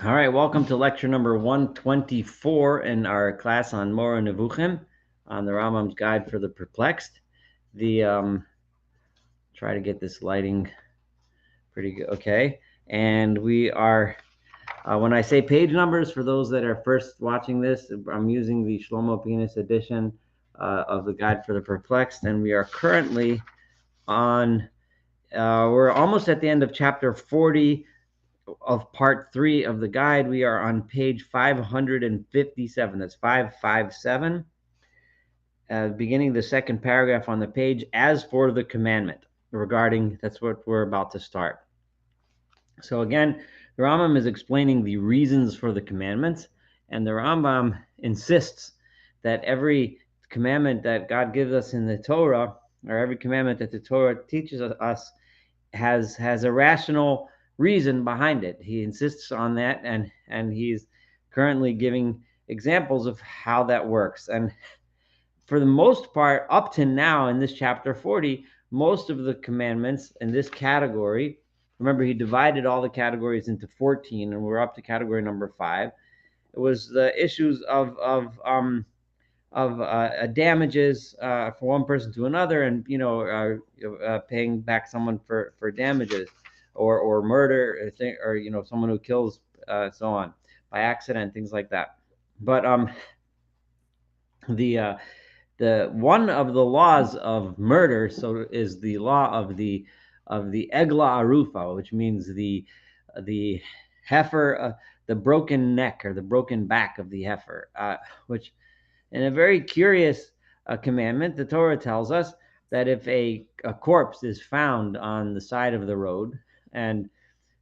All right, welcome to lecture number 124 in our class on Morah Nevuchim, on the Rambam's Guide for the Perplexed. Try to get this lighting pretty good, okay. And we are, when I say page numbers, for those that are first watching this, I'm using the Shlomo Penis edition of the Guide for the Perplexed, and we are currently on, we're almost at the end of chapter 40, of part 3 of the guide. We are on page 557. That's 557. Beginning the second paragraph on the page, as for the commandment regarding, that's what we're about to start. So again, the Rambam is explaining the reasons for the commandments, and the Rambam insists that every commandment that God gives us in the Torah, or every commandment that the Torah teaches us, has a rational reason behind it. He insists on that, and he's currently giving examples of how that works. And for the most part, up to now in this chapter 40, most of the commandments in this category, remember he divided all the categories into 14, and we're up to category number 5. It was the issues of damages for one person to another, and paying back someone for damages, or murder, or someone who kills, so on, by accident, things like that. But the one of the laws of murder, so is the law of the egla arufa, which means the heifer, the broken neck or the broken back of the heifer, which, in a very curious commandment, the Torah tells us that if a corpse is found on the side of the road, and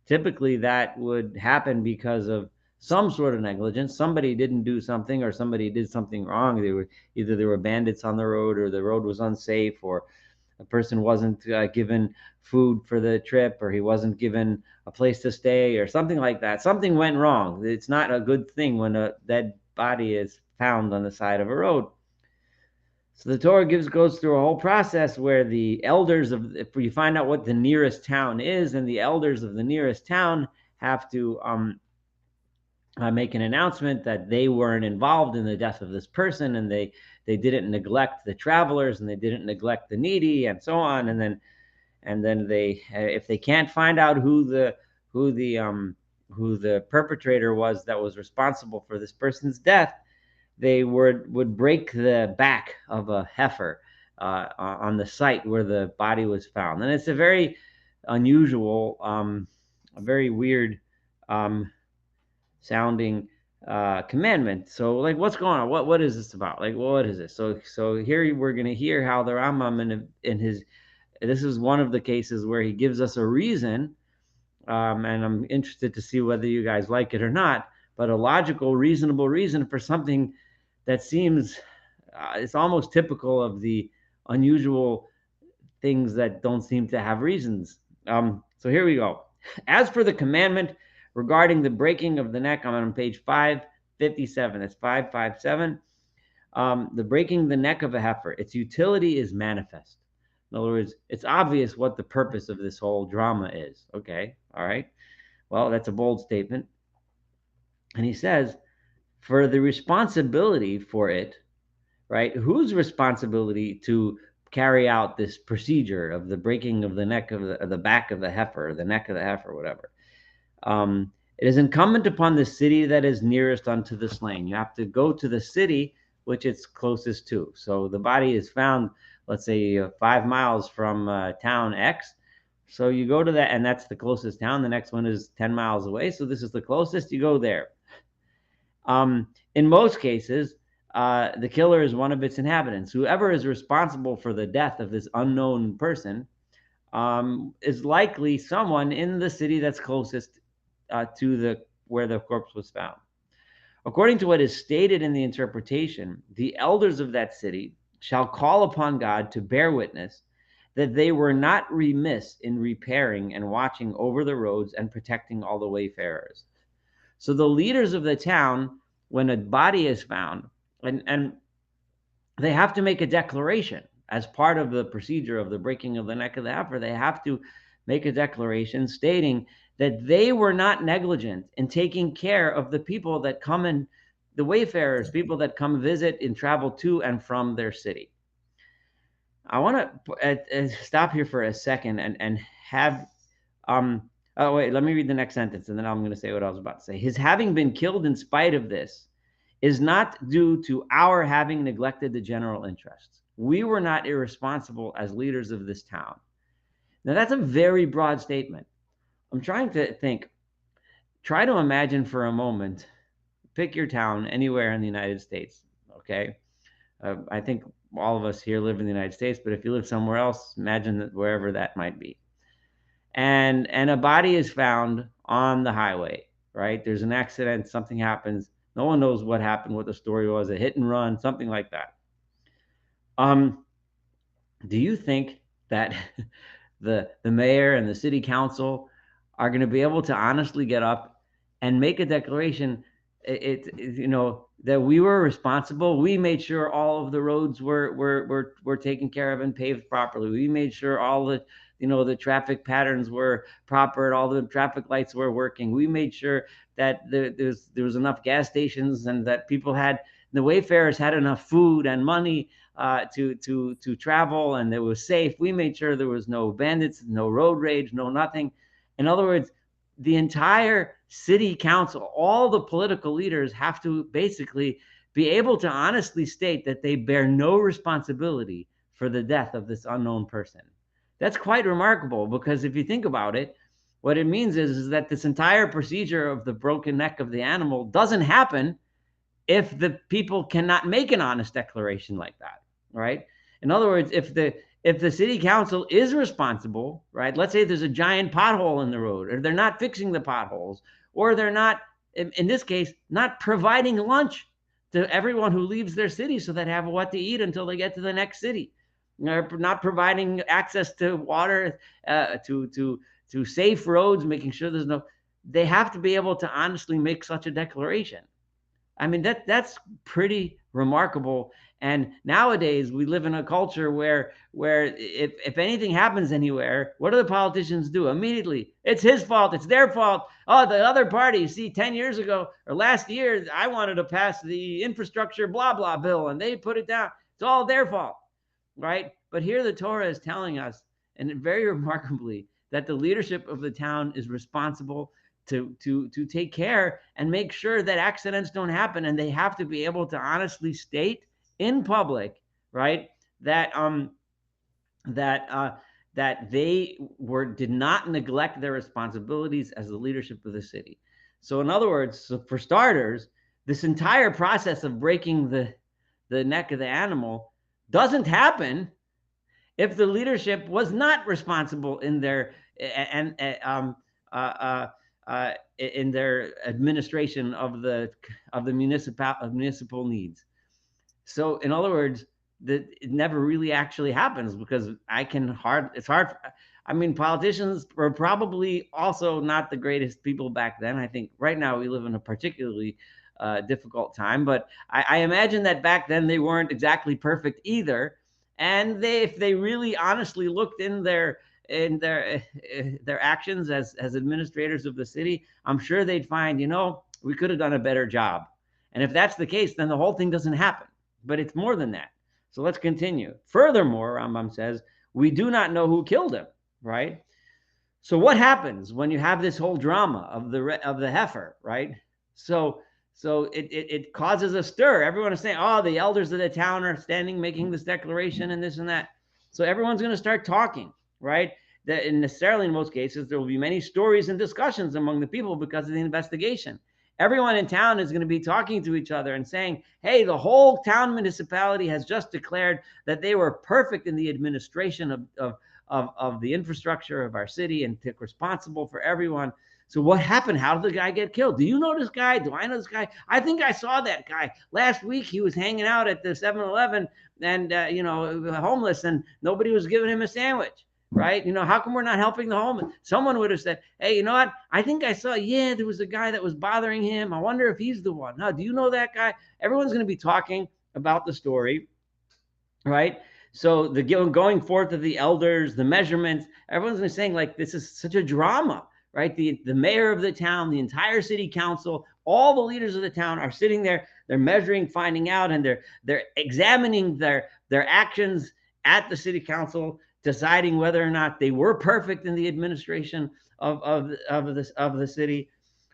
typically that would happen because of some sort of negligence, somebody didn't do something, or somebody did something wrong. Either there were bandits on the road, or the road was unsafe, or a person wasn't given food for the trip, or he wasn't given a place to stay, or something like that. Something went wrong. It's not a good thing when a dead body is found on the side of a road. So the Torah goes through a whole process where the elders if you find out what the nearest town is, and the elders of the nearest town have to make an announcement that they weren't involved in the death of this person, and they didn't neglect the travelers, and they didn't neglect the needy, and so on. And then they, if they can't find out who the perpetrator was that was responsible for this person's death, they would break the back of a heifer on the site where the body was found. And it's a very unusual, a very weird sounding commandment. So, like, what's going on? What is this about? Like, what is this? So here we're going to hear how the Rambam in his, this is one of the cases where he gives us a reason, and I'm interested to see whether you guys like it or not, but a logical, reasonable reason for something that seems, it's almost typical of the unusual things that don't seem to have reasons. So here we go. As for the commandment regarding the breaking of the neck, I'm on page 557. That's 557. The breaking the neck of a heifer, its utility is manifest. In other words, it's obvious what the purpose of this whole drama is. Okay, all right. Well, that's a bold statement. And he says, for the responsibility for it, right? Whose responsibility to carry out this procedure of the breaking of the neck of the back of the heifer, the neck of the heifer, whatever? It is incumbent upon the city that is nearest unto the slain. You have to go to the city which it's closest to. So the body is found, let's say, 5 miles from town X. So you go to that, and that's the closest town. The next one is 10 miles away. So this is the closest. You go there. In most cases, the killer is one of its inhabitants. Whoever is responsible for the death of this unknown person is likely someone in the city that's closest to where the corpse was found. According to what is stated in the interpretation, the elders of that city shall call upon God to bear witness that they were not remiss in repairing and watching over the roads and protecting all the wayfarers. So the leaders of the town, when a body is found, and they have to make a declaration as part of the procedure of the breaking of the neck of the heifer, they have to make a declaration stating that they were not negligent in taking care of the people that come in, the wayfarers, people that come visit and travel to and from their city. I want to stop here for a second and have oh wait, let me read the next sentence and then I'm going to say what I was about to say. His having been killed in spite of this is not due to our having neglected the general interests. We were not irresponsible as leaders of this town. Now that's a very broad statement. I'm trying to think. Try to imagine for a moment. Pick your town anywhere in the United States. Okay, I think all of us here live in the United States, but if you live somewhere else, imagine that wherever that might be. And a body is found on the highway, right? There's an accident, something happens. No one knows what happened, what the story was, a hit and run, something like that. Do you think that the mayor and the city council are going to be able to honestly get up and make a declaration that we were responsible? We made sure all of the roads were taken care of and paved properly. We made sure all the traffic patterns were proper, all the traffic lights were working. We made sure that there was enough gas stations and that the wayfarers had enough food and money to travel, and it was safe. We made sure there was no bandits, no road rage, no nothing. In other words, the entire city council, all the political leaders have to basically be able to honestly state that they bear no responsibility for the death of this unknown person. That's quite remarkable, because if you think about it, what it means is that this entire procedure of the broken neck of the animal doesn't happen if the people cannot make an honest declaration like that, right? In other words, if the city council is responsible, right? Let's say there's a giant pothole in the road, or they're not fixing the potholes, or they're not, in this case, not providing lunch to everyone who leaves their city so that they have what to eat until they get to the next city. They're not providing access to water, to safe roads, making sure they have to be able to honestly make such a declaration. I mean, that's pretty remarkable. And nowadays we live in a culture where if anything happens anywhere, what do the politicians do? Immediately, it's his fault, it's their fault. Oh, the other party, see, 10 years ago or last year, I wanted to pass the infrastructure blah blah bill and they put it down. It's all their fault, right? But here the Torah is telling us, and very remarkably, that the leadership of the town is responsible to take care and make sure that accidents don't happen, and they have to be able to honestly state in public, right, that they did not neglect their responsibilities as the leadership of the city. So in other words, so for starters, this entire process of breaking the neck of the animal doesn't happen if the leadership was not responsible in their in their administration of the municipal needs. So in other words, it never really actually happens, because it's hard. I mean, politicians were probably also not the greatest people back then. I think right now we live in a particularly difficult time, but I imagine that back then they weren't exactly perfect either. And if they really honestly looked in their actions as administrators of the city, I'm sure they'd find, we could have done a better job. And if that's the case, then the whole thing doesn't happen. But it's more than that. So let's continue. Furthermore, Rambam says, we do not know who killed him, right? So what happens when you have this whole drama of the heifer, right? So it causes a stir. Everyone is saying, oh, the elders of the town are standing making this declaration and this and that. So everyone's going to start talking, right? That necessarily in most cases, there will be many stories and discussions among the people because of the investigation. Everyone in town is going to be talking to each other and saying, hey, the whole town municipality has just declared that they were perfect in the administration of the infrastructure of our city and took responsible for everyone. So what happened? How did the guy get killed? Do you know this guy? Do I know this guy? I think I saw that guy. Last week he was hanging out at the 7-Eleven and, homeless, and nobody was giving him a sandwich. Right? How come we're not helping the homeless? Someone would have said, hey, you know what? I think I saw, there was a guy that was bothering him. I wonder if he's the one. Now, do you know that guy? Everyone's going to be talking about the story, right? So the going forth of the elders, the measurements, everyone's going to be saying, like, this is such a drama, right? The mayor of the town, the entire city council, all the leaders of the town are sitting there. They're measuring, finding out, and they're examining their actions at the city council, deciding whether or not they were perfect in the administration of the city,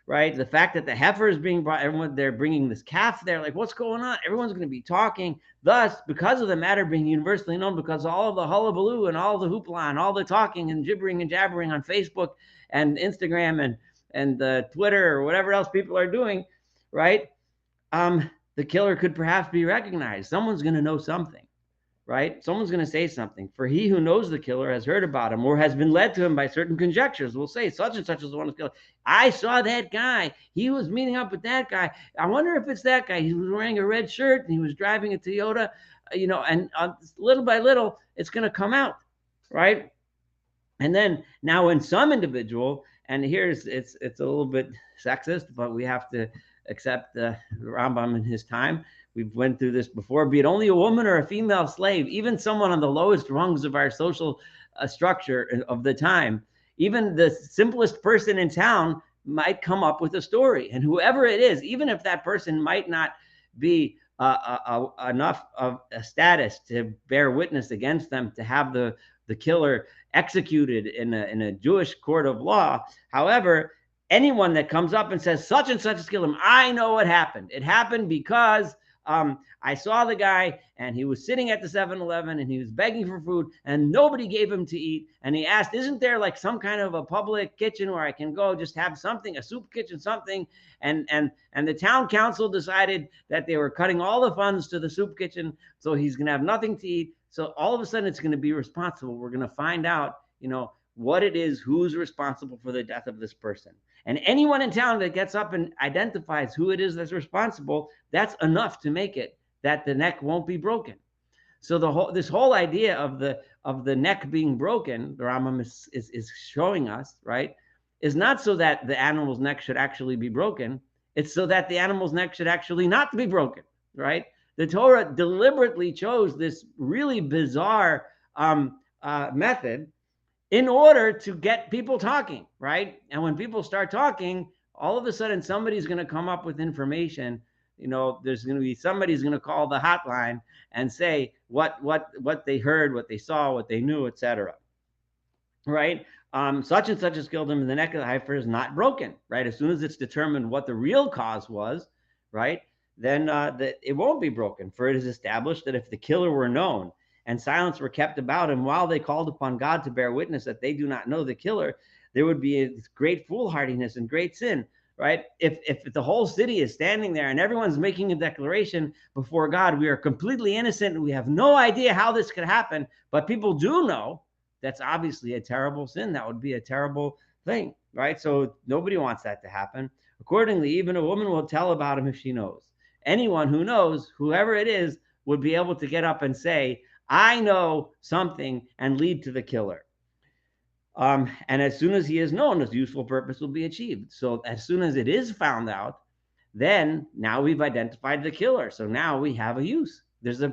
right? The fact that the heifer is being brought, everyone, they're bringing this calf there, like, what's going on? Everyone's going to be talking. Thus, because of the matter being universally known, because all of the hullabaloo and all the hoopla and all the talking and gibbering and jabbering on Facebook and Instagram and Twitter or whatever else people are doing, right? The killer could perhaps be recognized. Someone's going to know something, right? Someone's going to say something. For he who knows the killer has heard about him or has been led to him by certain conjectures. Will say such and such is the one who's killed. I saw that guy. He was meeting up with that guy. I wonder if it's that guy. He was wearing a red shirt and he was driving a Toyota, and little by little, it's going to come out, right? And then now when some individual, and here's, it's a little bit sexist, but we have to accept the Rambam in his time. We've went through this before, be it only a woman or a female slave, even someone on the lowest rungs of our social structure of the time, even the simplest person in town might come up with a story. And whoever it is, even if that person might not be enough of a status to bear witness against them, to have the killer executed in a Jewish court of law. However, anyone that comes up and says such and such has killed him, I know what happened. It happened because I saw the guy and he was sitting at the 7-Eleven and he was begging for food and nobody gave him to eat. And he asked, isn't there like some kind of a public kitchen where I can go just have something, a soup kitchen, something? And the town council decided that they were cutting all the funds to the soup kitchen. So he's going to have nothing to eat. So all of a sudden it's going to be responsible. We're going to find out, what it is, who's responsible for the death of this person. And anyone in town that gets up and identifies who it is that's responsible, that's enough to make it that the neck won't be broken. So this whole idea of the neck being broken, the Rambam is showing us, right, is not so that the animal's neck should actually be broken. It's so that the animal's neck should actually not be broken, right? The Torah deliberately chose this really bizarre method in order to get people talking, right? And when people start talking, all of a sudden somebody's going to come up with information. There's going to be somebody's going to call the hotline and say what they heard, what they saw, what they knew, etc. Right? Such and such has killed him, and the neck of the heifer is not broken, right? As soon as it's determined what the real cause was, right, then it won't be broken. For it is established that if the killer were known and silence were kept about him while they called upon God to bear witness that they do not know the killer, there would be a great foolhardiness and great sin, right? If the whole city is standing there and everyone's making a declaration before God, we are completely innocent and we have no idea how this could happen, but people do know, that's obviously a terrible sin. That would be a terrible thing, right? So nobody wants that to happen. Accordingly, even a woman will tell about him if she knows. Anyone who knows, whoever it is, would be able to get up and say, I know something, and lead to the killer. And as soon as he is known, his useful purpose will be achieved. So as soon as it is found out, then now we've identified the killer. So now we have a use. There's the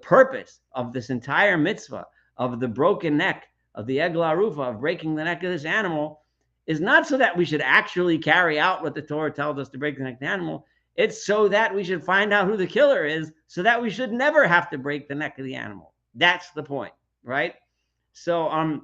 purpose of this entire mitzvah of the broken neck, of the eglah arufa, of breaking the neck of this animal, is not so that we should actually carry out what the Torah tells us to break the neck of the animal. It's so that we should find out who the killer is, so that we should never have to break the neck of the animal. That's the point, right? So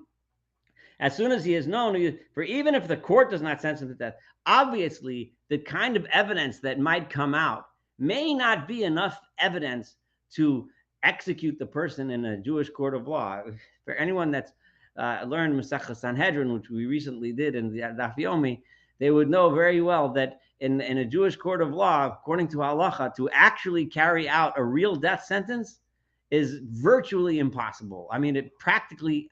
as soon as he is known, for even if the court does not sentence him to death, obviously the kind of evidence that might come out may not be enough evidence to execute the person in a Jewish court of law. For anyone that's learned Masechah Sanhedrin, which we recently did in the Daf Yomi, they would know very well that in a Jewish court of law, according to halacha, to actually carry out a real death sentence is virtually impossible. I mean, it practically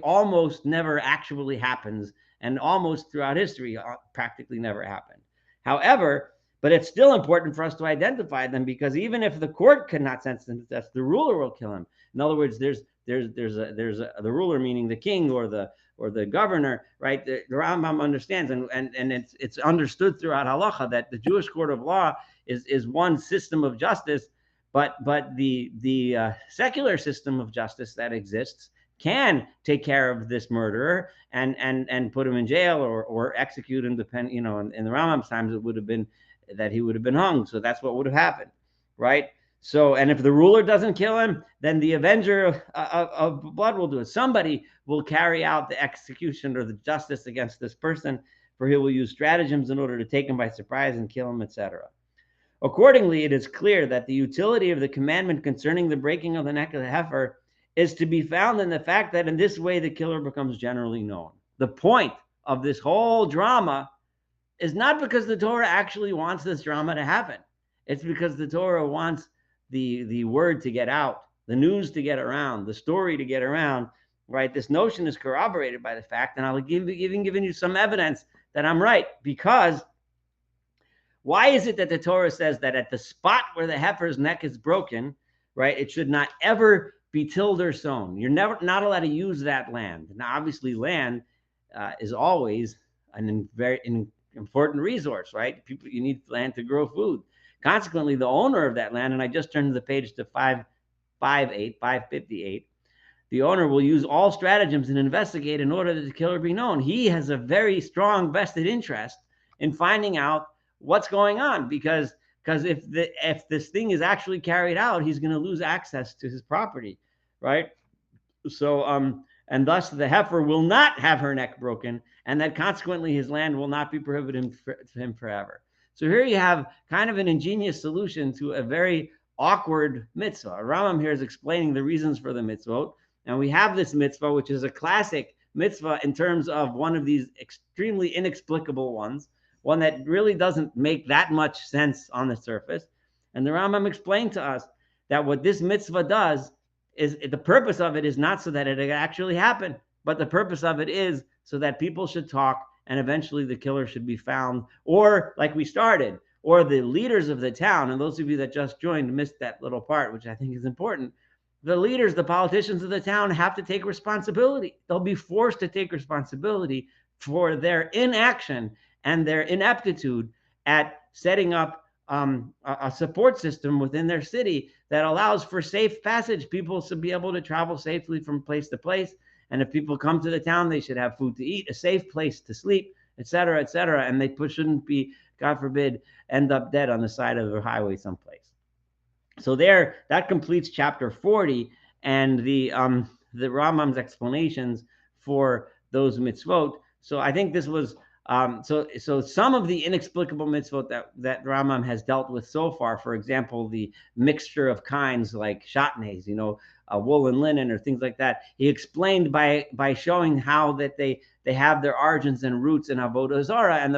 almost never actually happens, and almost throughout history practically never happened. However, but it's still important for us to identify them, because even if the court cannot sentence him to death, the ruler will kill him. In other words, there's the ruler, meaning the king or the governor, right? The Rambam understands, and it's understood throughout halacha that the Jewish court of law is one system of justice, but the secular system of justice that exists can take care of this murderer and put him in jail or execute him. Depend, in the Rambam's times, it would have been that he would have been hung. So that's what would have happened, right? So, and if the ruler doesn't kill him, then the avenger of blood will do it. Somebody will carry out the execution or the justice against this person, for he will use stratagems in order to take him by surprise and kill him, etc. Accordingly, it is clear that the utility of the commandment concerning the breaking of the neck of the heifer is to be found in the fact that in this way the killer becomes generally known. The point of this whole drama is not because the Torah actually wants this drama to happen. It's because the Torah wants the word to get out, the news to get around, the story to get around, right? This notion is corroborated by the fact, and I'll even giving you some evidence that I'm right, because why is it that the Torah says that at the spot where the heifer's neck is broken, right, it should not ever be tilled or sown? You're not allowed to use that land. Now, obviously, land is always an very important resource, right? You need land to grow food. Consequently, the owner of that land, and I just turned the page to 558, the owner will use all stratagems and investigate in order that the killer be known. He has a very strong vested interest in finding out what's going on, because if this thing is actually carried out, he's going to lose access to his property, right? So and thus the heifer will not have her neck broken, and that consequently his land will not be prohibited for him forever. So here you have kind of an ingenious solution to a very awkward mitzvah. Rambam here is explaining the reasons for the mitzvot, and we have this mitzvah, which is a classic mitzvah in terms of one of these extremely inexplicable ones, one that really doesn't make that much sense on the surface. And the Rambam explained to us that what this mitzvah does is, the purpose of it is not so that it actually happen, but the purpose of it is so that people should talk, and eventually the killer should be found, or like we started, or the leaders of the town, and those of you that just joined missed that little part, which I think is important. The leaders, the politicians of the town have to take responsibility. They'll be forced to take responsibility for their inaction and their ineptitude at setting up a support system within their city that allows for safe passage. People should be able to travel safely from place to place. And if people come to the town, they should have food to eat, a safe place to sleep, et cetera, et cetera. And they shouldn't be, God forbid, end up dead on the side of the highway someplace. So there, that completes chapter 40 and the Rambam's explanations for those mitzvot. So I think this was so some of the inexplicable mitzvot that Rambam has dealt with so far. For example, the mixture of kinds like shatnez, wool and linen, or things like that. He explained by showing how that they have their origins and roots in avodah zarah and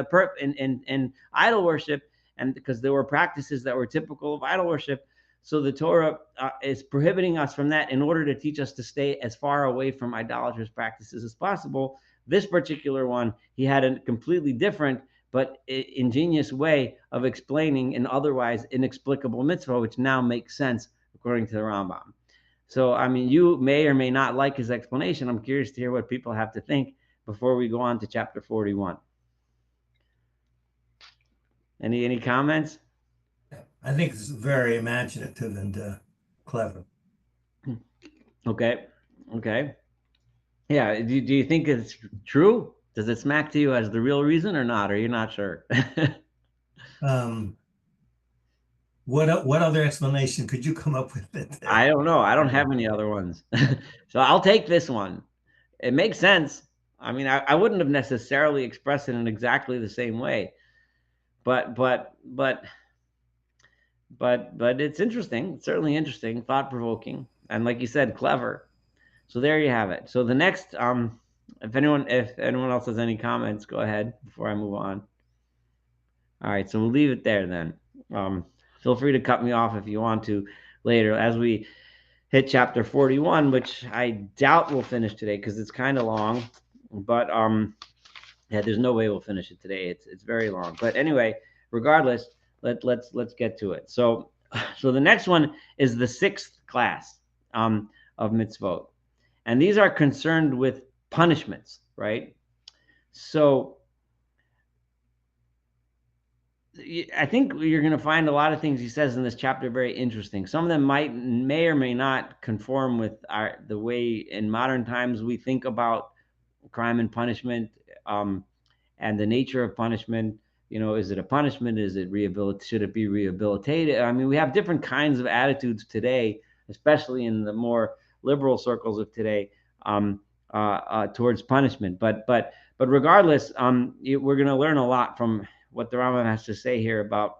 in idol worship, and because there were practices that were typical of idol worship. So the Torah is prohibiting us from that in order to teach us to stay as far away from idolatrous practices as possible. This particular one, he had a completely different but ingenious way of explaining an otherwise inexplicable mitzvah, which now makes sense according to the Rambam. So, I mean, you may or may not like his explanation. I'm curious to hear what people have to think before we go on to chapter 41. Any comments? I think it's very imaginative and clever. Okay. Yeah. Do you think it's true? Does it smack to you as the real reason or not? Or you're not sure? What other explanation could you come up with? I don't know. I don't have any other ones. So I'll take this one. It makes sense. I mean, I wouldn't have necessarily expressed it in exactly the same way, but it's interesting. It's certainly interesting, thought-provoking, and like you said, clever. So there you have it. So the next, if anyone else has any comments, go ahead before I move on. All right, so we'll leave it there then. Feel free to cut me off if you want to later as we hit chapter 41, which I doubt we'll finish today because it's kind of long. But yeah, there's no way we'll finish it today. It's very long. But anyway, regardless, let's get to it. So the next one is the sixth class of mitzvot, and these are concerned with punishments, right? So I think you're going to find a lot of things he says in this chapter very interesting. Some of them may or may not conform with the way in modern times we think about crime and punishment, um, and the nature of punishment. Is it a punishment? Is it rehabilitate? Should it be rehabilitated? I mean, we have different kinds of attitudes today, especially in the more liberal circles of today, towards punishment. But regardless, we're going to learn a lot from what the Rambam has to say here about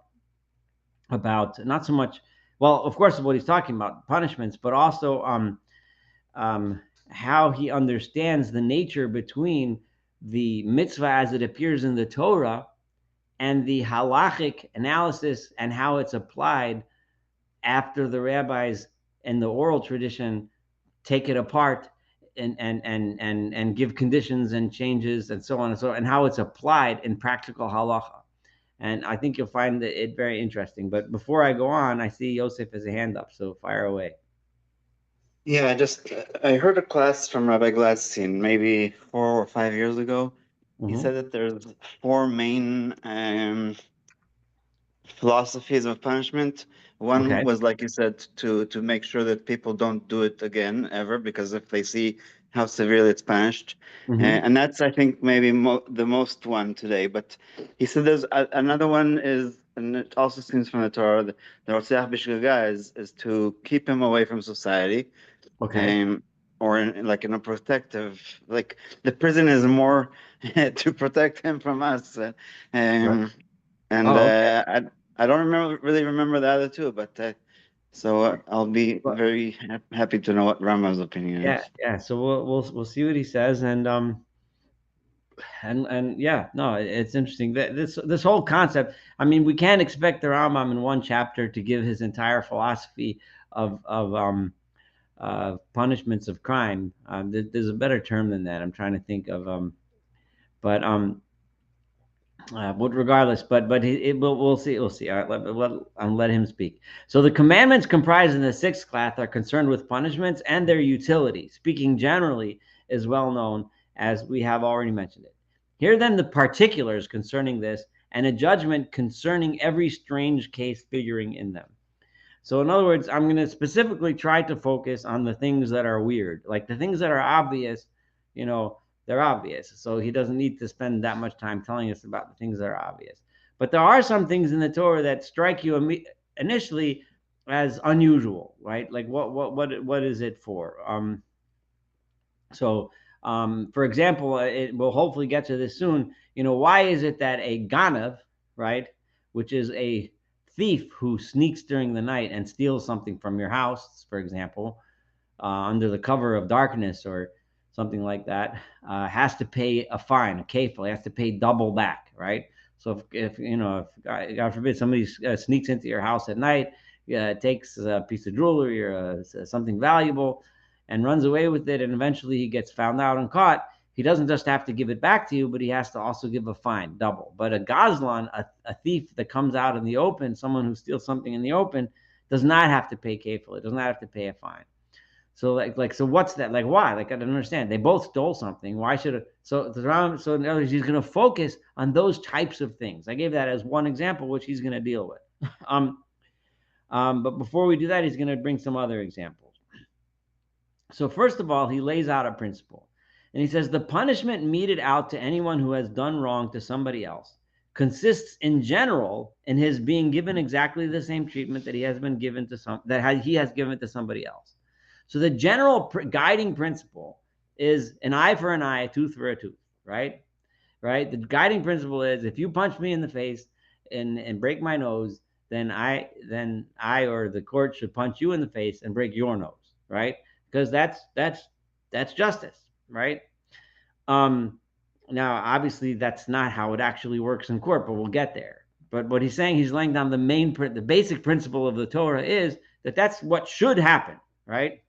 not so much, well, of course, what he's talking about punishments, but also um, how he understands the nature between the mitzvah as it appears in the Torah and the halachic analysis and how it's applied after the rabbis and the oral tradition take it apart and give conditions and changes and so on and so on, and how it's applied in practical halacha. And I think you'll find it very interesting. But before I go on, I see Yosef has a hand up, so fire away. Yeah, I heard a class from Rabbi Gladstein maybe 4 or 5 years ago. He Mm-hmm. said that there's four main philosophies of punishment. One Okay. was, like you said, to make sure that people don't do it again ever, because if they see how severely it's punished, Mm-hmm. and that's, I think, maybe the most one today. But he said there's another one is, and it also seems from the Torah, the Rotzeach B'Shegagah is to keep him away from society, Okay. um, or like in a protective, like the prison is more to protect him from us, Right. um, and Oh, okay. I don't really remember the other two, but so I'll be But very happy to know what Rama's opinion yeah, is. yeah. So we'll see what he says, and yeah, no, it's interesting that this whole concept. I mean, we can't expect the Rambam in one chapter to give his entire philosophy of punishments of crime. There's a better term than that. I'm trying to think of but but regardless, but we'll see. We'll see. All right, let him speak. So the commandments comprised in the sixth class are concerned with punishments and their utility. Speaking generally is well known, as we have already mentioned it. Here then the particulars concerning this, and a judgment concerning every strange case figuring in them. So in other words, I'm going to specifically try to focus on the things that are weird, like the things that are obvious. You know, they're obvious. So he doesn't need to spend that much time telling us about the things that are obvious. But there are some things in the Torah that strike you initially as unusual, right? Like what is it for? So, for example, we'll hopefully get to this soon. Why is it that a ganav, right, which is a thief who sneaks during the night and steals something from your house, for example, under the cover of darkness or something like that, has to pay a fine, a kafel. He has to pay double back, right? So if God forbid somebody sneaks into your house at night, takes a piece of jewelry or something valuable, and runs away with it, and eventually he gets found out and caught, he doesn't just have to give it back to you, but he has to also give a fine, double. But a gazlan, a thief that comes out in the open, someone who steals something in the open, does not have to pay kafel. It does not have to pay a fine. So so what's that? Like why? Like I don't understand. They both stole something. Why should it? So in other words, he's going to focus on those types of things. I gave that as one example, which he's going to deal with. But before we do that, he's going to bring some other examples. So first of all, he lays out a principle, and he says the punishment meted out to anyone who has done wrong to somebody else consists in general in his being given exactly the same treatment that he has given to somebody else. So the general guiding principle is an eye for an eye, a tooth for a tooth, right? Right. The guiding principle is if you punch me in the face and break my nose, then I or the court should punch you in the face and break your nose, right? Because that's justice, right? Um, Now, obviously, that's not how it actually works in court, but we'll get there. But what he's saying, he's laying down the basic principle of the Torah is that that's what should happen, right?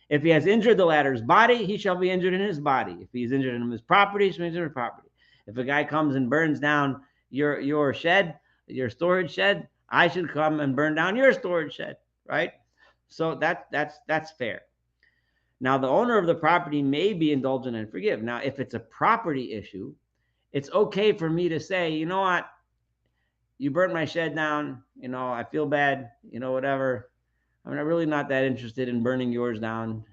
If he has injured the latter's body, he shall be injured in his body. If he's injured in his property, he shall be injured in his property. If a guy comes and burns down your shed, your storage shed, I should come and burn down your storage shed, right? So that's fair. Now, the owner of the property may be indulgent and forgive. Now, if it's a property issue, it's okay for me to say, you know what? you burnt my shed down, I feel bad, whatever. I'm really not that interested in burning yours down.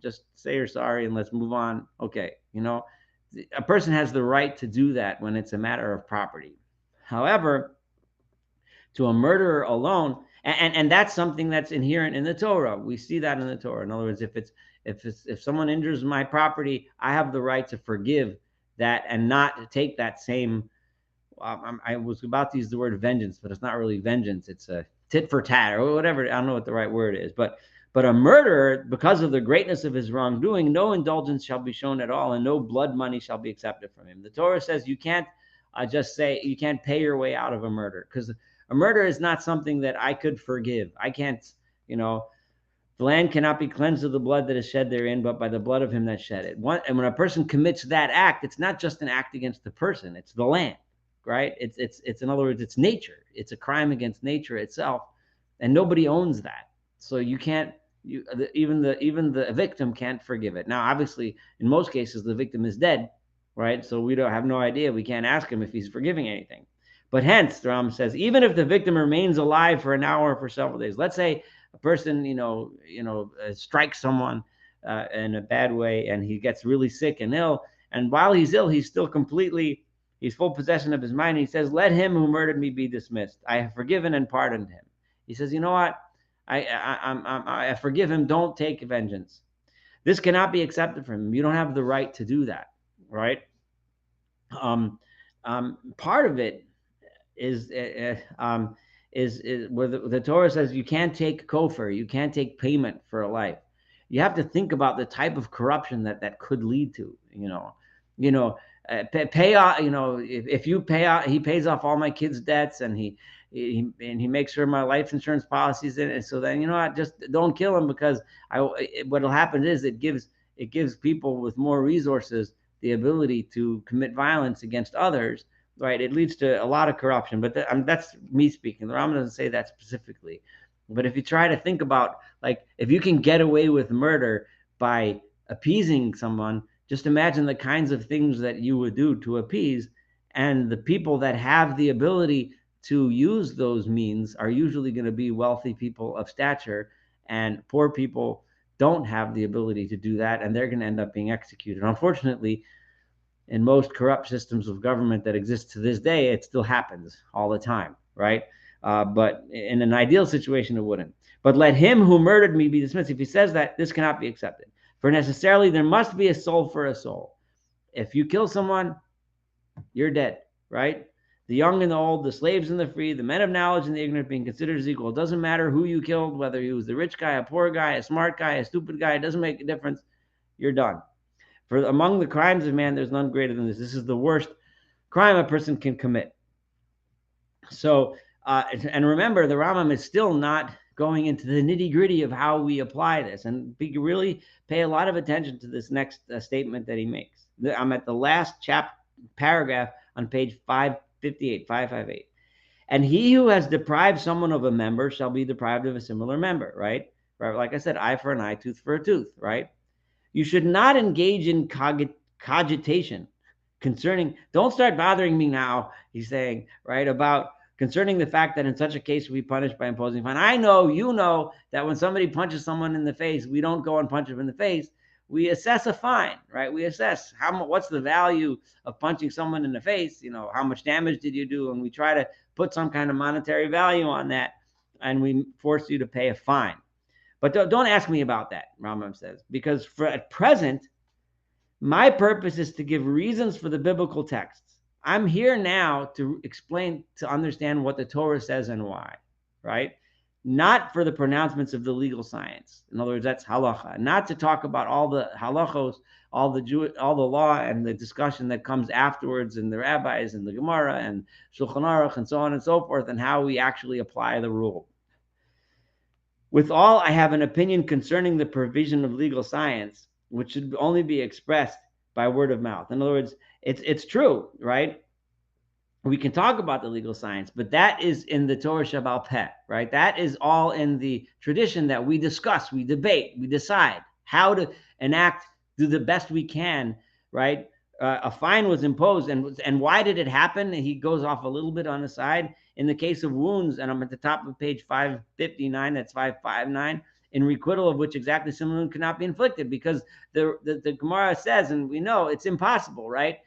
Just say you're sorry and let's move on. Okay. A person has the right to do that when it's a matter of property. However, to a murderer alone, and that's something that's inherent in the Torah. We see that in the Torah. In other words, if someone injures my property, I have the right to forgive that and not take that same. I was about to use the word vengeance, but it's not really vengeance. It's a tit for tat or whatever. I don't know what the right word is, but a murderer, because of the greatness of his wrongdoing, no indulgence shall be shown at all, and no blood money shall be accepted from him. The Torah says you can't just say you can't pay your way out of a murder, because a murder is not something that I could forgive. I can't, the land cannot be cleansed of the blood that is shed therein, but by the blood of him that shed it. And when a person commits that act, it's not just an act against the person; it's the land, right? It's in other words, it's nature. It's a crime against nature itself, and nobody owns that. So you can't. Even the victim can't forgive it. Now, obviously, in most cases, the victim is dead, right? So we don't have no idea. We can't ask him if he's forgiving anything. But hence, the Rambam says, even if the victim remains alive for an hour or for several days, let's say a person, strikes someone in a bad way, and he gets really sick and ill, and while he's ill, he's full possession of his mind. He says, "Let him who murdered me be dismissed. I have forgiven and pardoned him." He says, "You know what? I forgive him. Don't take vengeance." This cannot be accepted from him. You don't have the right to do that, right? Part of it is where the Torah says you can't take kofar, you can't take payment for a life. You have to think about the type of corruption that could lead to. Pay off. If you pay out, he pays off all my kids' debts, and he makes sure my life insurance policy's in it. So then, just don't kill him, because what'll happen is it gives people with more resources the ability to commit violence against others. Right, it leads to a lot of corruption, but that's me speaking. The Rambam doesn't say that specifically, but if you try to think about, like, if you can get away with murder by appeasing someone, just imagine the kinds of things that you would do to appease. And the people that have the ability to use those means are usually going to be wealthy people of stature, and poor people don't have the ability to do that, and they're going to end up being executed. Unfortunately, in most corrupt systems of government that exist to this day, it still happens all the time, right? But in an ideal situation, it wouldn't. But let him who murdered me be dismissed. If he says that, this cannot be accepted. For necessarily there must be a soul for a soul. If you kill someone, you're dead, right? The young and the old, the slaves and the free, the men of knowledge and the ignorant being considered as equal. It doesn't matter who you killed, whether he was the rich guy, a poor guy, a smart guy, a stupid guy. It doesn't make a difference. You're done. For among the crimes of man, there's none greater than this. This is the worst crime a person can commit. So, and remember, the Rambam is still not going into the nitty-gritty of how we apply this. And we really pay a lot of attention to this next statement that he makes. I'm at the last paragraph on page 558. And he who has deprived someone of a member shall be deprived of a similar member, right? Like I said, eye for an eye, tooth for a tooth, right? You should not engage in cogitation concerning, don't start bothering me now, he's saying, right, about concerning the fact that in such a case we punish by imposing a fine. I know, you know, that when somebody punches someone in the face, we don't go and punch him in the face. We assess a fine, right? We assess what's the value of punching someone in the face, how much damage did you do? And we try to put some kind of monetary value on that, and we force you to pay a fine. But don't ask me about that, Rambam says, because at present, my purpose is to give reasons for the biblical texts. I'm here now to explain, to understand what the Torah says and why, right? Not for the pronouncements of the legal science. In other words, that's halacha. Not to talk about all the halachos, all the law and the discussion that comes afterwards in the rabbis and the Gemara and Shulchan Aruch and so on and so forth, and how we actually apply the rule. With all, I have an opinion concerning the provision of legal science, which should only be expressed by word of mouth. In other words, it's true, right? We can talk about the legal science, but that is in the Torah Shabbal Peh, right? That is all in the tradition that we discuss, we debate, we decide how to enact, do the best we can, right? a fine was imposed. And why did it happen? He goes off a little bit on the side. In the case of wounds, and I'm at the top of page 559, that's 559, in requital of which exactly similar wound cannot be inflicted, because the Gemara says, and we know it's impossible, right?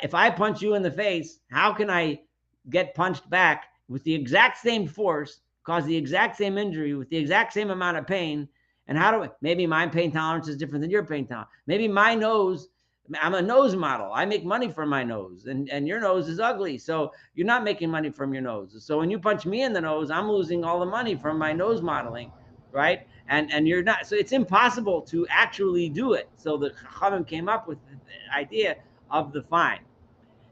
If I punch you in the face, how can I get punched back with the exact same force, cause the exact same injury with the exact same amount of pain? And how do maybe my pain tolerance is different than your pain tolerance? Maybe my nose, I'm a nose model. I make money from my nose, and your nose is ugly. So you're not making money from your nose. So when you punch me in the nose, I'm losing all the money from my nose modeling, right? And you're not. So it's impossible to actually do it. So the Chachamim came up with the idea of the fine.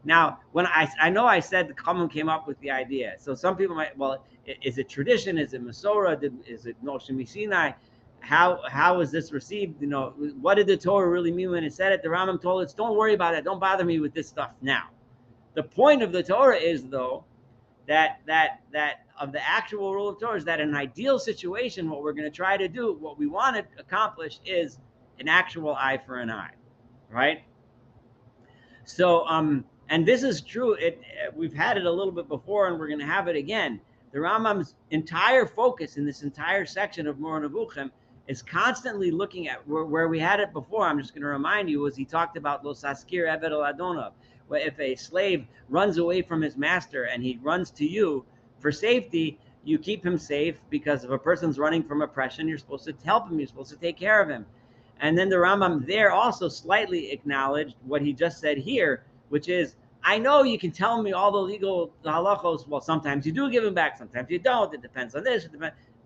Now, when I know I said the Chachamim came up with the idea. So some people might, well, is it tradition? Is it Masorah? Is it Moshe Sinai? How is this received? You know, what did the Torah really mean when it said it? The Rambam told us, don't worry about it. Don't bother me with this stuff now. The point of the Torah is, though, that of the actual rule of Torah is that in an ideal situation, what we're going to try to do, what we want to accomplish, is an actual eye for an eye, right? So, and this is true. We've had it a little bit before, and we're going to have it again. The Rambam's entire focus in this entire section of Moreh Nevuchim is constantly looking at where we had it before. I'm just going to remind you, was he talked about Lo Saskir Eved El Adonav, where if a slave runs away from his master and he runs to you for safety, you keep him safe, because if a person's running from oppression, you're supposed to help him. You're supposed to take care of him. And then the Rambam there also slightly acknowledged what he just said here, which is, I know you can tell me all the legal halachos. Well, sometimes you do give him back, sometimes you don't. It depends on this.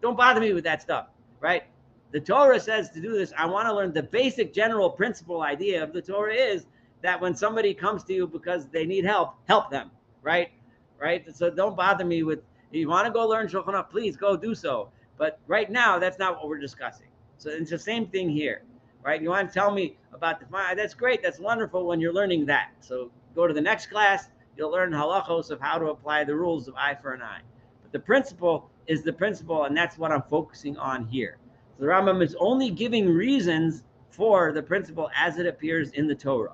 Don't bother me with that stuff, right? The Torah says to do this. I want to learn the basic general principle idea of the Torah is that when somebody comes to you because they need help them, right? Right? So don't bother me with, if you want to go learn Shulchan Aruch, please go do so. But right now, that's not what we're discussing. So it's the same thing here, right? You want to tell me about the fine? That's great. That's wonderful when you're learning that. So go to the next class. You'll learn halachos of how to apply the rules of eye for an eye. But the principle is the principle, and that's what I'm focusing on here. So the Rambam is only giving reasons for the principle as it appears in the Torah.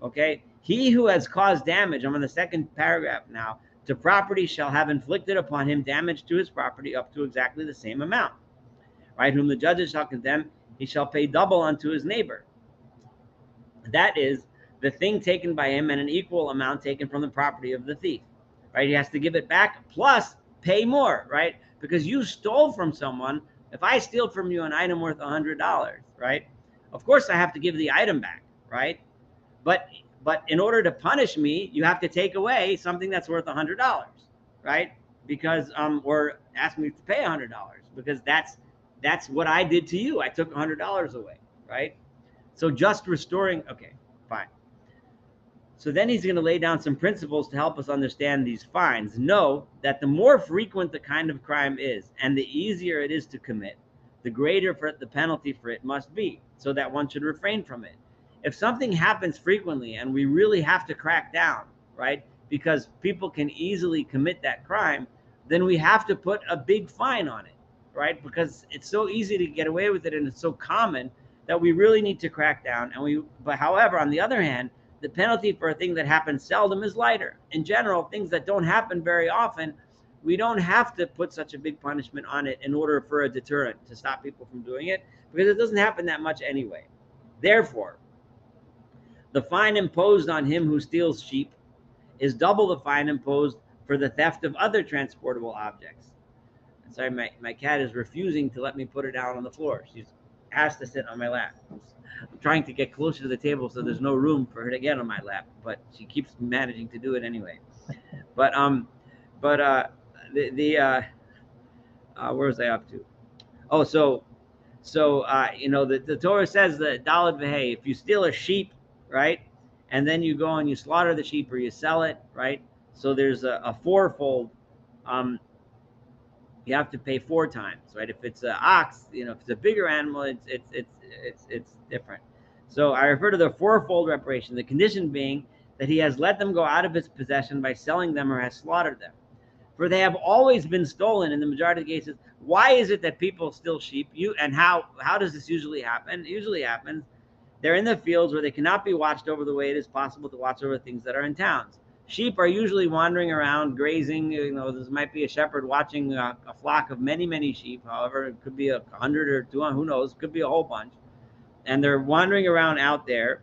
Okay? He who has caused damage, I'm on the second paragraph now, to property shall have inflicted upon him damage to his property up to exactly the same amount. Right? Whom the judges shall condemn, he shall pay double unto his neighbor. That is the thing taken by him and an equal amount taken from the property of the thief. Right? He has to give it back plus pay more, right? Because you stole from someone. If I steal from you an item worth $100, right? Of course I have to give the item back, right? But in order to punish me, you have to take away something that's worth $100, right? Because or ask me to pay $100, because that's what I did to you. I took $100 away, right? So just restoring, okay, fine. So then he's going to lay down some principles to help us understand these fines. Know that the more frequent the kind of crime is, and the easier it is to commit, the greater the penalty for it must be, so that one should refrain from it. If something happens frequently and we really have to crack down, right, because people can easily commit that crime, then we have to put a big fine on it, right? Because it's so easy to get away with it and it's so common that we really need to crack down. But however, on the other hand, the penalty for a thing that happens seldom is lighter. In general, things that don't happen very often, we don't have to put such a big punishment on it in order for a deterrent to stop people from doing it, because it doesn't happen that much anyway. Therefore, the fine imposed on him who steals sheep is double the fine imposed for the theft of other transportable objects. Sorry, my cat is refusing to let me put her down on the floor. She's asked to sit on my lap. I'm trying to get closer to the table so there's no room for her to get on my lap, but she keeps managing to do it anyway. But where was I up to? Oh, so the Torah says that Dalet V'Hei, if you steal a sheep, right, and then you go and you slaughter the sheep or you sell it, right, so there's a fourfold. You have to pay 4 times, right? If it's an ox, if it's a bigger animal, it's different. So I refer to the fourfold reparation, the condition being that he has let them go out of his possession by selling them or has slaughtered them. For they have always been stolen in the majority of cases. Why is it that people steal sheep? And how does this usually happen? It usually happens They're in the fields where they cannot be watched over the way it is possible to watch over things that are in towns. Sheep are usually wandering around, grazing. This might be a shepherd watching a flock of many, many sheep. However, it could be 100 or 200, who knows? It could be a whole bunch. And they're wandering around out there.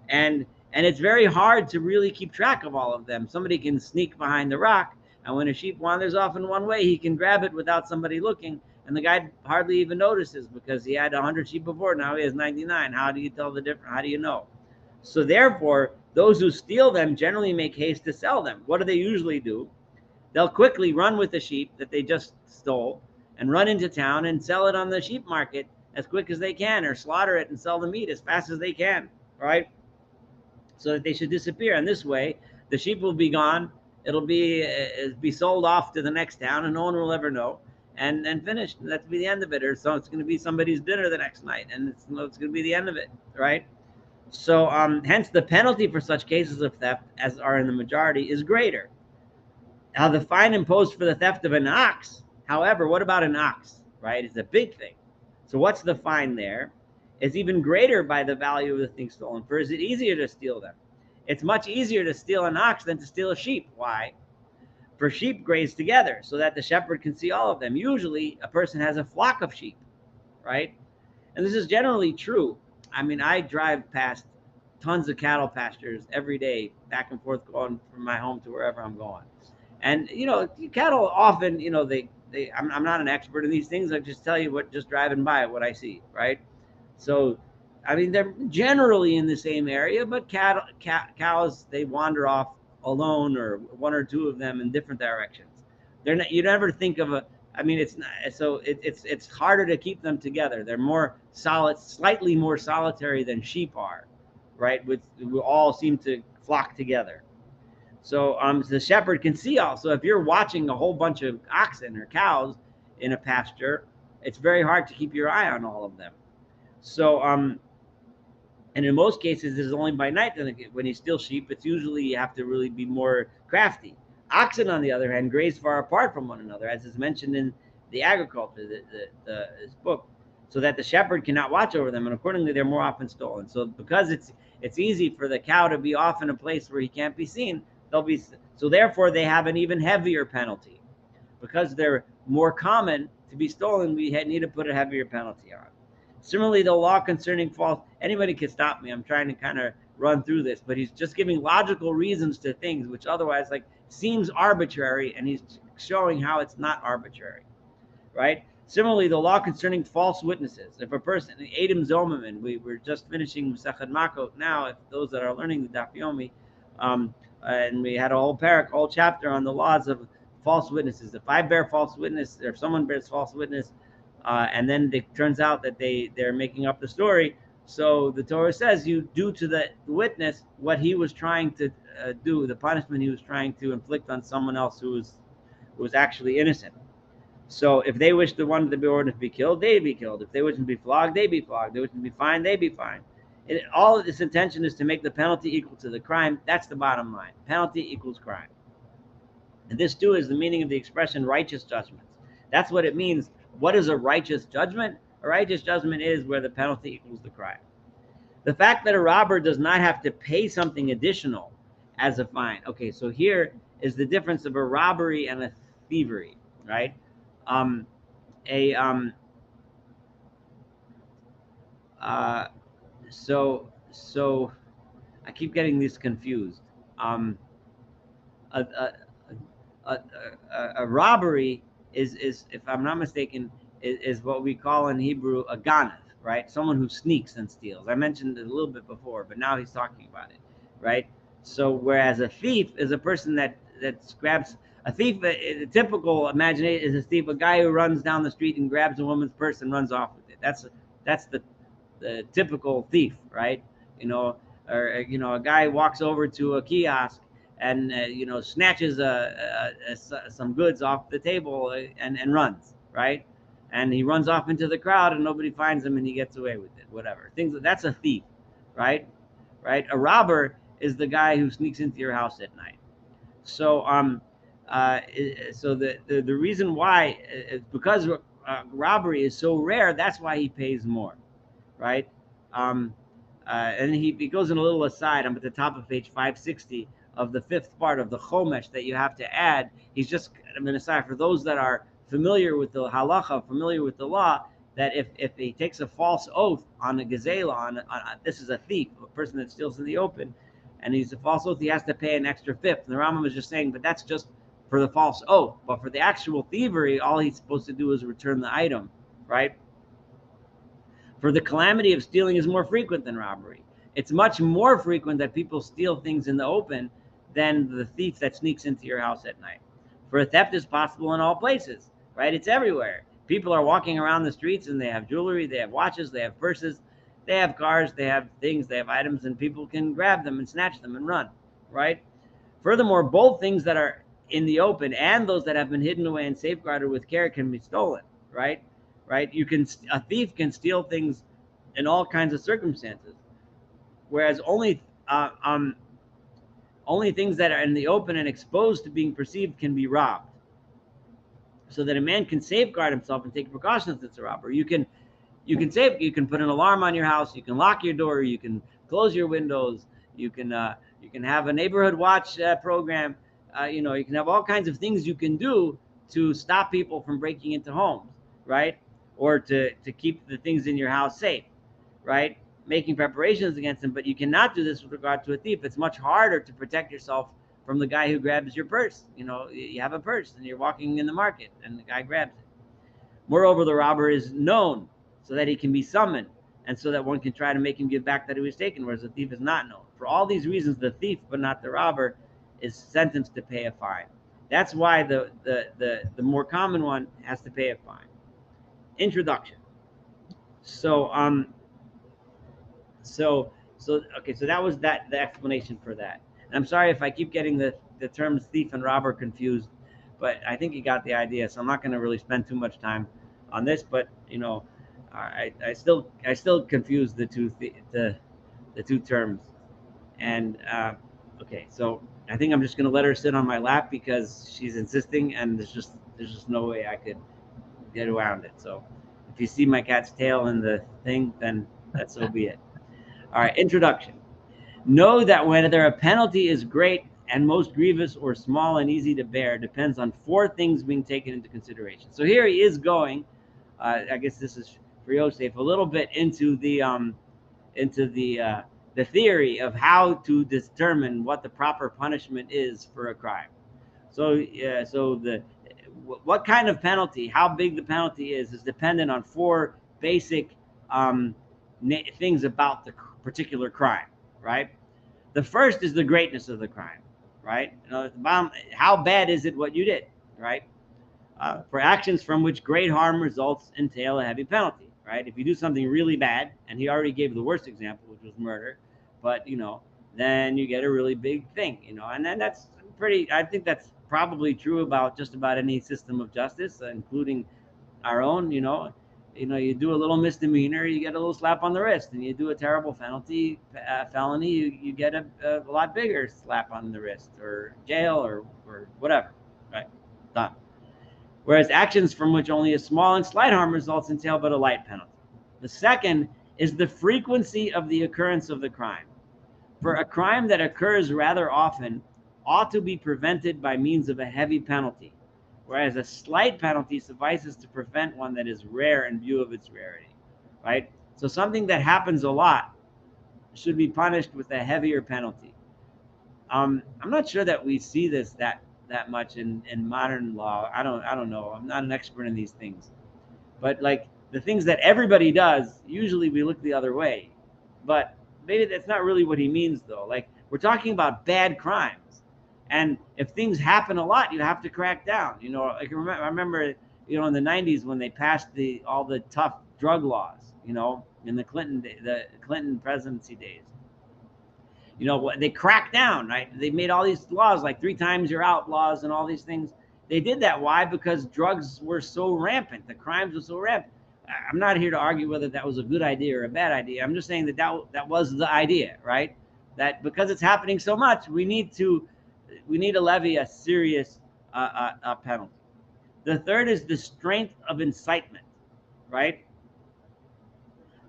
And it's very hard to really keep track of all of them. Somebody can sneak behind the rock, and when a sheep wanders off in one way, he can grab it without somebody looking, and the guy hardly even notices because he had 100 sheep before, now he has 99. How do you tell the difference? How do you know? So therefore, those who steal them generally make haste to sell them. What do they usually do? They'll quickly run with the sheep that they just stole and run into town and sell it on the sheep market as quick as they can, or slaughter it and sell the meat as fast as they can, right? So that they should disappear. And this way, the sheep will be gone. It'll be sold off to the next town, and no one will ever know. And finished. That's be the end of it. Or so it's going to be somebody's dinner the next night, and it's going to be the end of it, right? So hence the penalty for such cases of theft, as are in the majority, is greater. Now the fine imposed for the theft of an ox, however, what about an ox, right? It's a big thing. So what's the fine there? It's even greater by the value of the thing stolen. For is it easier to steal them? It's much easier to steal an ox than to steal a sheep. Why? For sheep graze together so that the shepherd can see all of them. Usually a person has a flock of sheep, right? And this is generally true. I mean, I drive past tons of cattle pastures every day, back and forth, going from my home to wherever I'm going. And, cattle often, I'm not an expert in these things. I just tell you what, just driving by, what I see, right? So, I mean, they're generally in the same area, but cows, they wander off alone, or one or two of them in different directions. They're not, you never think of it's not, so it's harder to keep them together. They're more slightly more solitary than sheep are, right? We all seem to flock together. So the shepherd can see also. If you're watching a whole bunch of oxen or cows in a pasture, it's very hard to keep your eye on all of them. So and in most cases, it's only by night that when you steal sheep, it's usually you have to really be more crafty. Oxen, on the other hand, graze far apart from one another, as is mentioned in the agriculture, this book, so that the shepherd cannot watch over them, and accordingly, they're more often stolen. So because it's easy for the cow to be off in a place where he can't be seen, so therefore they have an even heavier penalty. Because they're more common to be stolen, we need to put a heavier penalty on. Similarly, the law concerning false, anybody can stop me. I'm trying to kind of run through this, but he's just giving logical reasons to things which otherwise seems arbitrary, and he's showing how it's not arbitrary, right? Similarly, the law concerning false witnesses. If a person, Adam Zomerman, we're just finishing Masechet Makot now, if those that are learning the Daf Yomi, and we had a whole chapter on the laws of false witnesses. If I bear false witness, or if someone bears false witness, and then it turns out that they're making up the story, so the Torah says you do to the witness what he was trying to do, the punishment he was trying to inflict on someone else who was actually innocent. So if they wish the one to be ordered to be killed, they'd be killed. If they wish to be flogged, they'd be flogged. If they wish to be fined, they'd be fined. All of this intention is to make the penalty equal to the crime. That's the bottom line. Penalty equals crime. And this too is the meaning of the expression righteous judgments. That's what it means. What is a righteous judgment? A righteous judgment is where the penalty equals the crime. The fact that a robber does not have to pay something additional as a fine. Okay, so here is the difference of a robbery and a thievery, right? So I keep getting these confused. A robbery is, if I'm not mistaken, is what we call in Hebrew a ganav, right? Someone who sneaks and steals. I mentioned it a little bit before, but now he's talking about it, right? So whereas a thief is a person that grabs a thief, a typical imagination is a thief, a guy who runs down the street and grabs a woman's purse and runs off with it. That's the typical thief, right? Or a guy walks over to a kiosk and snatches some goods off the table and runs, right? And he runs off into the crowd and nobody finds him and he gets away with it, whatever. That's a thief, right? A robber is the guy who sneaks into your house at night. So so the reason why is because robbery is so rare. That's why he pays more, right? and he goes in a little aside. I'm at the top of page 560 of the fifth part of the Chomesh that you have to add. He's just, I'm an aside for those that are familiar with the halacha, familiar with the law, that if he takes a false oath on a gazela, this is a thief, a person that steals in the open, and he's a false oath, he has to pay an extra fifth. And the Rambam is just saying, but that's just for the false oath. But for the actual thievery, all he's supposed to do is return the item, right? For the calamity of stealing is more frequent than robbery. It's much more frequent that people steal things in the open than the thief that sneaks into your house at night. For a theft is possible in all places, right? It's everywhere. People are walking around the streets and they have jewelry, they have watches, they have purses, they have cars, they have things, they have items, and people can grab them and snatch them and run, right? Furthermore, both things that are in the open and those that have been hidden away and safeguarded with care can be stolen, right? Right? A thief can steal things in all kinds of circumstances, whereas only things that are in the open and exposed to being perceived can be robbed. So that a man can safeguard himself and take precautions against a robber. You can put an alarm on your house, you can lock your door, you can close your windows, you can have a neighborhood watch program. You can have all kinds of things you can do to stop people from breaking into homes, right? Or to keep the things in your house safe, right? Making preparations against them. But you cannot do this with regard to a thief. It's much harder to protect yourself from the guy who grabs your purse. You have a purse and you're walking in the market and the guy grabs it. Moreover, the robber is known so that he can be summoned and so that one can try to make him give back that he was taken, whereas the thief is not known. For all these reasons, the thief, but not the robber, is sentenced to pay a fine. That's why the more common one has to pay a fine. Introduction. So that was the explanation for that. And I'm sorry if I keep getting the terms thief and robber confused, but I think you got the idea. So I'm not going to really spend too much time on this, but I still confuse the two terms. And okay, so I think I'm just going to let her sit on my lap because she's insisting, and there's just no way I could get around it. So if you see my cat's tail in the thing, then that so be it. All right, introduction. Know that whether a penalty is great and most grievous or small and easy to bear depends on four things being taken into consideration. So here he is going, I guess this is for Yosef, a little bit into the theory of how to determine what the proper punishment is for a crime. So what kind of penalty, how big the penalty is dependent on four basic things about the particular crime, right? The first is the greatness of the crime, right? How bad is it what you did, right? For actions from which great harm results entail a heavy penalty, right? If you do something really bad, and he already gave the worst example, which was murder, but then you get a really big thing, and then that's I think that's probably true about just about any system of justice, including our own. You do a little misdemeanor, you get a little slap on the wrist, and you do a terrible felony, you get a lot bigger slap on the wrist, or jail, or whatever, right? Done. Whereas actions from which only a small and slight harm results entail but a light penalty. The second is the frequency of the occurrence of the crime. For a crime that occurs rather often ought to be prevented by means of a heavy penalty, whereas a slight penalty suffices to prevent one that is rare in view of its rarity, right? So something that happens a lot should be punished with a heavier penalty. I'm not sure that we see this that much in modern law. I don't know. I'm not an expert in these things, but like the things that everybody does, usually we look the other way. But maybe that's not really what he means, though. Like, we're talking about bad crimes, and if things happen a lot, you have to crack down. Like I remember, in the '90s when they passed all the tough drug laws, in the Clinton presidency days. They cracked down, right? They made all these laws, like 3 times you're out laws and all these things. They did that. Why? Because drugs were so rampant. The crimes were so rampant. I'm not here to argue whether that was a good idea or a bad idea. I'm just saying that was the idea, right? That because it's happening so much, we need to levy a serious penalty. The third is the strength of incitement, right?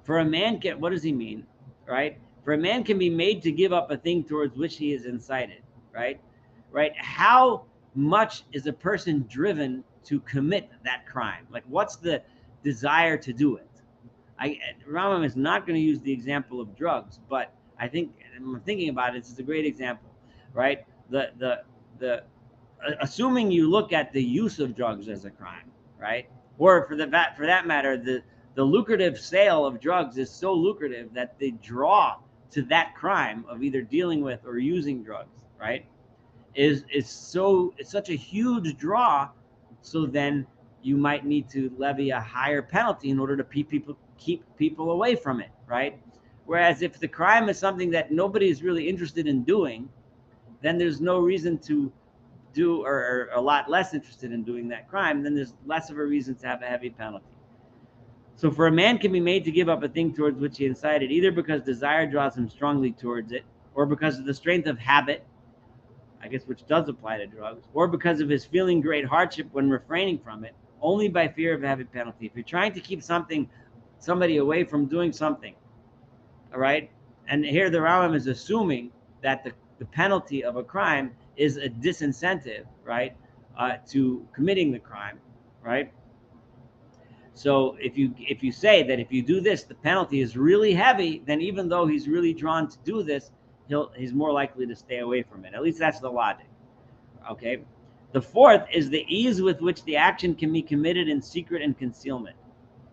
For a man, what does he mean? right? For a man can be made to give up a thing towards which he is incited, right? Right? How much is a person driven to commit that crime? Like, what's the desire to do it? Rambam is not going to use the example of drugs, but I think I'm thinking about it. It's a great example, right? The assuming you look at the use of drugs as a crime, right? Or for that matter, the lucrative sale of drugs is so lucrative that they draw to that crime of either dealing with or using drugs, right? It's such a huge draw. So then you might need to levy a higher penalty in order to keep people away from it, right? Whereas if the crime is something that nobody is really interested in doing, then there's no reason to do, or a lot less interested in doing that crime, then there's less of a reason to have a heavy penalty. So for a man can be made to give up a thing towards which he incited, either because desire draws him strongly towards it, or because of the strength of habit, I guess, which does apply to drugs, or because of his feeling great hardship when refraining from it, only by fear of a heavy penalty. If you're trying to keep somebody away from doing something, all right, and here the Rambam is assuming that the penalty of a crime is a disincentive, right, to committing the crime, right? So if you say that if you do this, the penalty is really heavy, then even though he's really drawn to do this, he's more likely to stay away from it. At least that's the logic. Okay. The fourth is the ease with which the action can be committed in secret and concealment,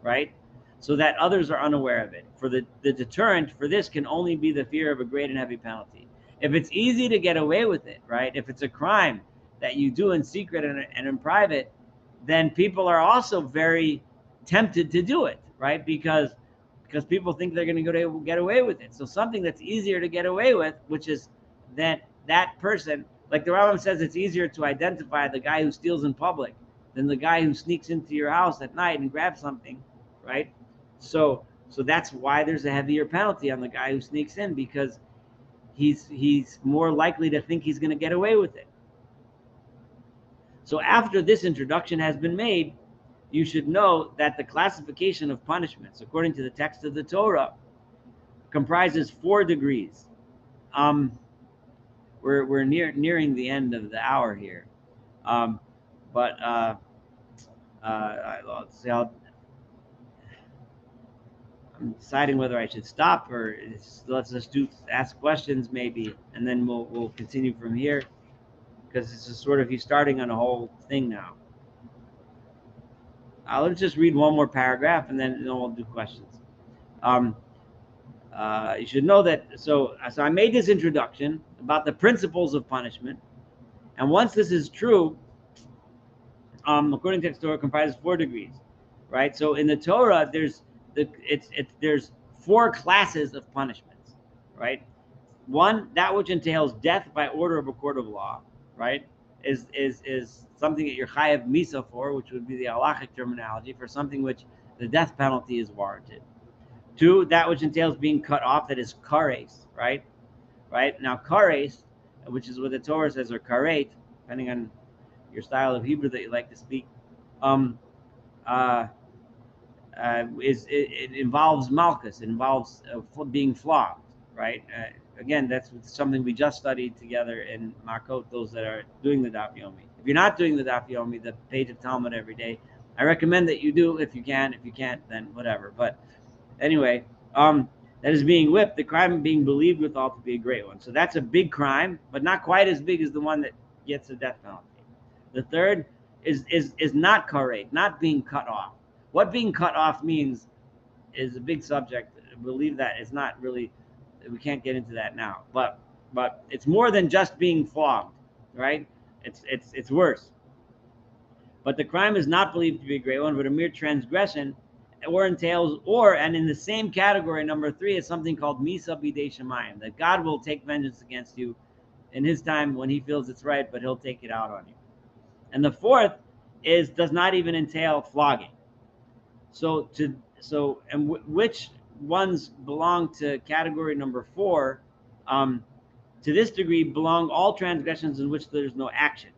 right? So that others are unaware of it. For the deterrent for this can only be the fear of a great and heavy penalty. If it's easy to get away with it, right? If it's a crime that you do in secret and in private, then people are also very tempted to do it, right? Because people think they're going to get away with it. So something that's easier to get away with, which is that person, like the Rambam says, it's easier to identify the guy who steals in public than the guy who sneaks into your house at night and grabs something, right? So that's why there's a heavier penalty on the guy who sneaks in, because he's more likely to think he's going to get away with it. So after this introduction has been made, you should know that the classification of punishments, according to the text of the Torah, comprises 4 degrees. We're nearing the end of the hour here, but let's see. I'm deciding whether I should stop or let's just ask questions maybe, and then we'll continue from here, because it's just sort of he's starting on a whole thing now. Let's just read one more paragraph and then we'll do questions. You should know that. So I made this introduction about the principles of punishment, and once this is true, according to the Torah, comprises 4 degrees, right? So in the Torah, there's 4 classes of punishments, right? One, that which entails death by order of a court of law, right? Is something that you're chayav misa for, which would be the halachic terminology for something which the death penalty is warranted. 2, that which entails being cut off, that is kares, right? Right? Now kares, which is what the Torah says, or karet, depending on your style of Hebrew that you like to speak, it involves malchus, it involves being flogged, right? Again, that's something we just studied together in Makot, those that are doing the Daf Yomi. If you're not doing the Daf Yomi, the page of Talmud every day, I recommend that you do if you can. If you can't, then whatever. But anyway, that is being whipped, the crime of being believed withal to be a great one. So that's a big crime, but not quite as big as the one that gets the death penalty. The third is not karet, not being cut off. What being cut off means is a big subject. I believe that it's not really, we can't get into that now, but it's more than just being flogged, right? It's worse. But the crime is not believed to be a great one, but a mere transgression, or entails, and in the same category, number 3, is something called misa bidei shamayim, that God will take vengeance against you in His time when He feels it's right, but He'll take it out on you. And the 4th does not even entail flogging. Which ones belong to category number 4? To this degree belong all transgressions in which there's no action.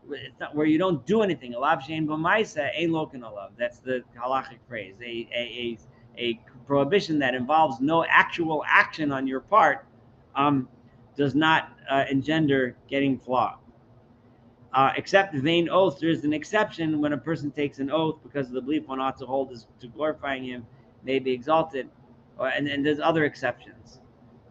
It's not where you don't do anything. Alav shein b'maisa ein loken alav. That's the halachic phrase. A a prohibition that involves no actual action on your part does not engender getting flogged. Except vain oaths, there is an exception when a person takes an oath because of the belief one ought to hold is to glorifying him, may be exalted, and there's other exceptions.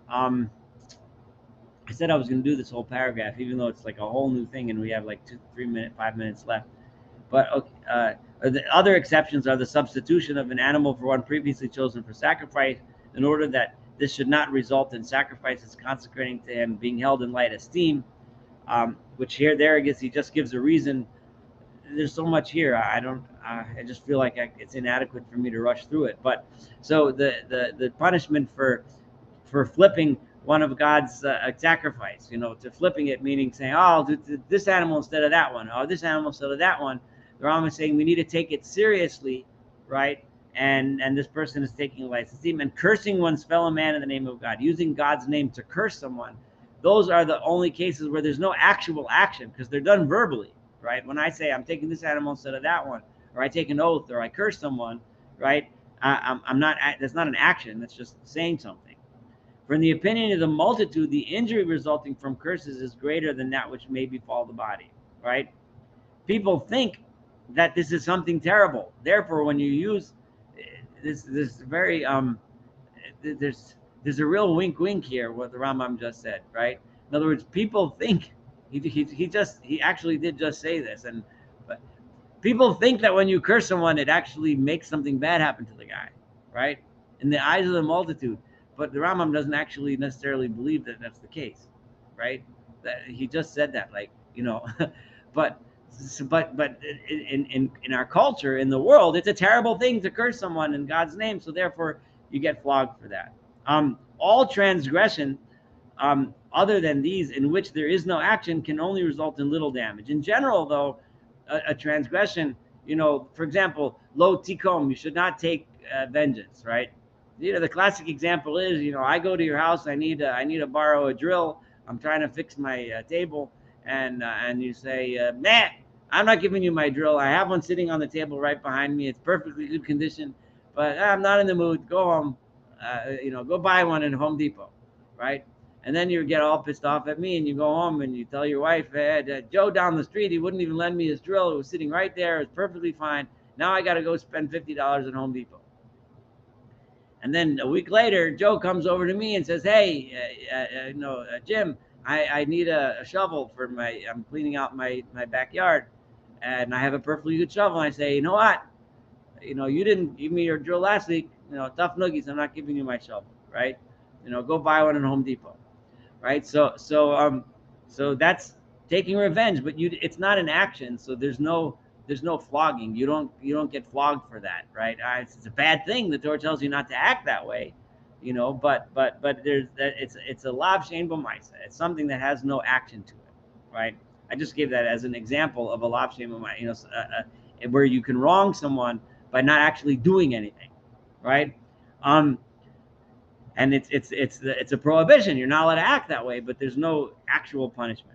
I said I was going to do this whole paragraph, even though it's like a whole new thing, and we have like 5 minutes left. But the other exceptions are the substitution of an animal for one previously chosen for sacrifice, in order that this should not result in sacrifices consecrating to him being held in light esteem. Which there, I guess he just gives a reason. There's so much here. I just feel like it's inadequate for me to rush through it. But so the punishment for flipping one of God's sacrifice, to flipping it, meaning saying, oh, I'll do this animal instead of that one, or this animal instead of that one. The Rambam is saying we need to take it seriously, right? And this person is taking license esteem and cursing one's fellow man in the name of God, using God's name to curse someone. Those are the only cases where there's no actual action, because they're done verbally, right? When I say I'm taking this animal instead of that one, or I take an oath, or I curse someone, right? I'm not. That's not an action. That's just saying something. For in the opinion of the multitude, the injury resulting from curses is greater than that which may befall the body, right? People think that this is something terrible. Therefore, when you use this very there's a real wink here, what the Rambam just said, right? In other words, people think he actually did just say this, but people think that when you curse someone, it actually makes something bad happen to the guy, right? In the eyes of the multitude. But the Rambam doesn't actually necessarily believe that that's the case, right? That he just said that, like, but in our culture, in the world, it's a terrible thing to curse someone in God's name. So therefore, you get flogged for that. All transgression, other than these in which there is no action, can only result in little damage. In general, though, a transgression, for example, lo tikom, you should not take vengeance, right? The classic example is, I go to your house, I need to borrow a drill. I'm trying to fix my table, and you say, nah, I'm not giving you my drill. I have one sitting on the table right behind me. It's perfectly good condition, but I'm not in the mood. Go home, go buy one in Home Depot, right? And then you get all pissed off at me, and you go home and you tell your wife, hey, Joe down the street, he wouldn't even lend me his drill. It was sitting right there. It's perfectly fine. Now I got to go spend $50 at Home Depot. And then a week later, Joe comes over to me and says, hey, Jim, I need a shovel for I'm cleaning out my backyard, and I have a perfectly good shovel. And I say, you know what? You didn't give me your drill last week. Tough noogies. I'm not giving you my shovel, right? Go buy one at Home Depot, right? So that's taking revenge, but it's not an action. So there's no flogging. You don't get flogged for that, right? It's a bad thing. The Torah tells you not to act that way, but it's a lav shein bo ma'aseh. It's something that has no action to it, right? I just gave that as an example of a lav shein bo ma'aseh, where you can wrong someone by not actually doing anything, right? And it's a prohibition. You're not allowed to act that way, but there's no actual punishment.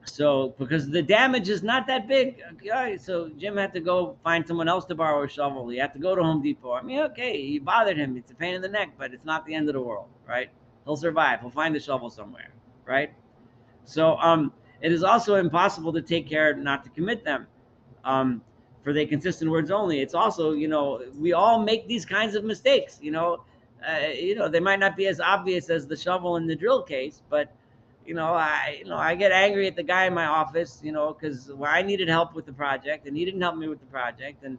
So because the damage is not that big, okay, so Jim had to go find someone else to borrow a shovel. He had to go to Home Depot. I mean, okay, he bothered him. It's a pain in the neck, but it's not the end of the world, right? He'll survive. He'll find the shovel somewhere, right? So it is also impossible to take care not to commit them, for they consist in words only. It's also, we all make these kinds of mistakes. They might not be as obvious as the shovel in the drill case, but I get angry at the guy in my office, because I needed help with the project and he didn't help me with the project. And,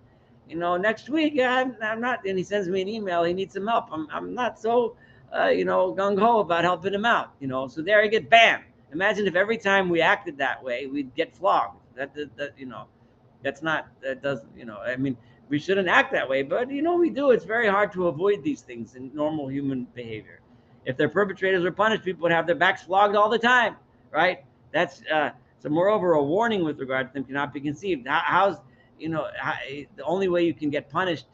next week I'm not, and he sends me an email, he needs some help. I'm not so, gung-ho about helping him out, so there I get bam. Imagine if every time we acted that way, we'd get flogged. That doesn't, I mean, we shouldn't act that way, but, we do. It's very hard to avoid these things in normal human behavior. If their perpetrators were punished, people would have their backs flogged all the time, right? That's so. Moreover, a warning with regard to them cannot be conceived. How's the only way you can get punished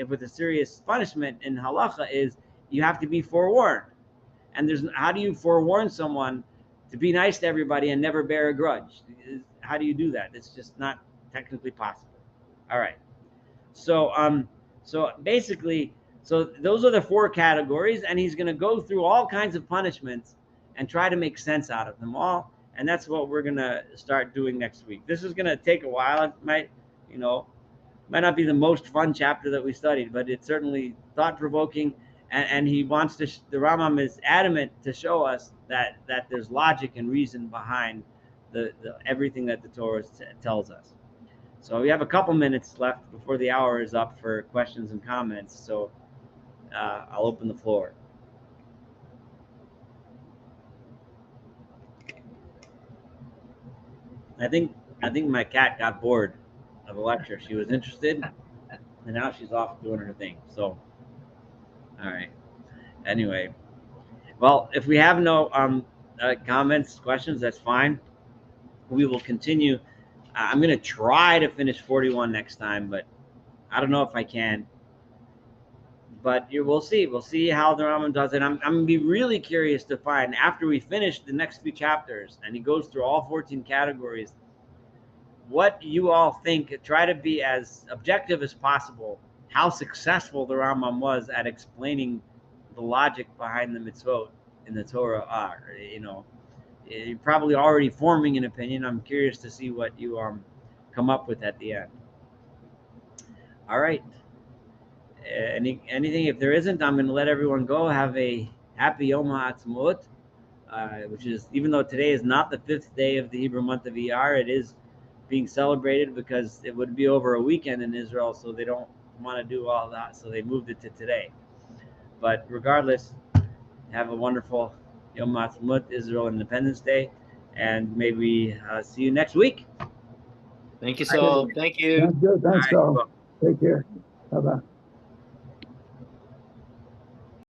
with a serious punishment in halacha is you have to be forewarned. And how do you forewarn someone to be nice to everybody and never bear a grudge? How do you do that? It's just not technically possible. All right. So So basically, so those are the 4 categories, and he's going to go through all kinds of punishments and try to make sense out of them all. And that's what we're going to start doing next week. This is going to take a while. It might, might not be the most fun chapter that we studied, but it's certainly thought-provoking. And he wants to, the Rambam is adamant to show us that there's logic and reason behind the everything that the Torah tells us. So we have a couple minutes left before the hour is up for questions and comments. So I'll open the floor. I think my cat got bored of the lecture. She was interested, and now she's off doing her thing. So, all right. Anyway, well, if we have no comments, questions, that's fine. We will continue. I'm going to try to finish 41 next time, but I don't know if I can. But we'll see. We'll see how the Rambam does it. I'm going to be really curious to find, after we finish the next few chapters, and he goes through all 14 categories, what you all think. Try to be as objective as possible, how successful the Rambam was at explaining the logic behind the mitzvot in the Torah are. You're probably already forming an opinion. I'm curious to see what you come up with at the end. All right. Anything? If there isn't, I'm going to let everyone go. Have a happy Yom HaAtzmaut, which is, even though today is not the 5th day of the Hebrew month of Iyar, it is being celebrated because it would be over a weekend in Israel, so they don't want to do all that, so they moved it to today. But regardless, have a wonderful Yom HaAtzmaut, Israel Independence Day, and maybe see you next week. Thank you, Saul. Thank you. That's good. Thanks, All right, Saul. Take care. Bye-bye.